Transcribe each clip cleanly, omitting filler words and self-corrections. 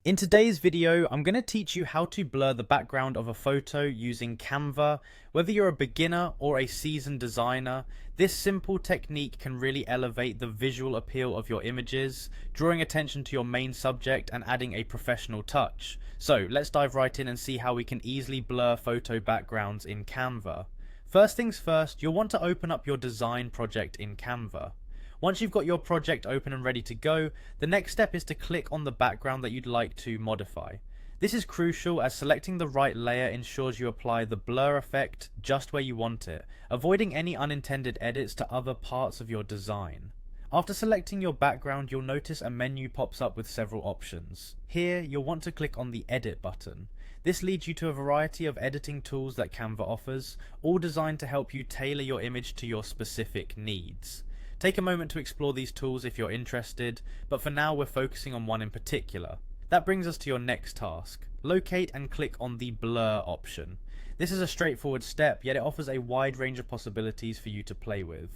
In today's video, I'm going to teach you how to blur the background of a photo using Canva. Whether you're a beginner or a seasoned designer, this simple technique can really elevate the visual appeal of your images, drawing attention to your main subject and adding a professional touch. So let's dive right in and see how we can easily blur photo backgrounds in Canva. First things first, you'll want to open up your design project in Canva. Once you've got your project open and ready to go, the next step is to click on the background that you'd like to modify. This is crucial as selecting the right layer ensures you apply the blur effect just where you want it, avoiding any unintended edits to other parts of your design. After selecting your background, you'll notice a menu pops up with several options. Here, you'll want to click on the Edit button. This leads you to a variety of editing tools that Canva offers, all designed to help you tailor your image to your specific needs. Take a moment to explore these tools if you're interested, but for now we're focusing on one in particular. That brings us to your next task. Locate and click on the Blur option. This is a straightforward step, yet it offers a wide range of possibilities for you to play with.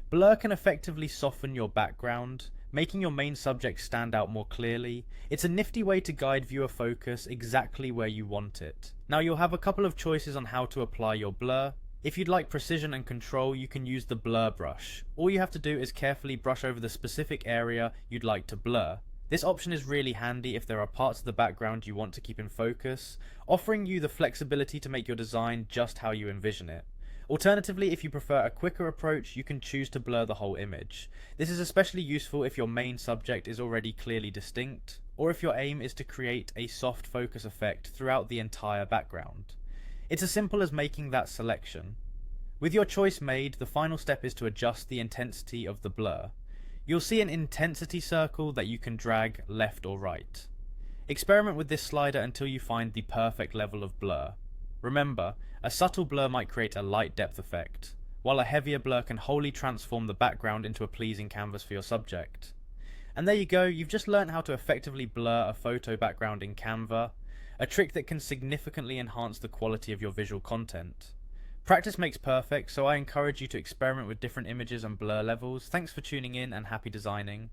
Blur can effectively soften your background, making your main subject stand out more clearly. It's a nifty way to guide viewer focus exactly where you want it. Now you'll have a couple of choices on how to apply your blur. If you'd like precision and control, you can use the blur brush. All you have to do is carefully brush over the specific area you'd like to blur. This option is really handy if there are parts of the background you want to keep in focus, offering you the flexibility to make your design just how you envision it. Alternatively, if you prefer a quicker approach, you can choose to blur the whole image. This is especially useful if your main subject is already clearly distinct, or if your aim is to create a soft focus effect throughout the entire background. It's as simple as making that selection. With your choice made, the final step is to adjust the intensity of the blur. You'll see an intensity circle that you can drag left or right. Experiment with this slider until you find the perfect level of blur. Remember, a subtle blur might create a light depth effect, while a heavier blur can wholly transform the background into a pleasing canvas for your subject. And there you go, you've just learned how to effectively blur a photo background in Canva, a trick that can significantly enhance the quality of your visual content. Practice makes perfect, so I encourage you to experiment with different images and blur levels. Thanks for tuning in and happy designing.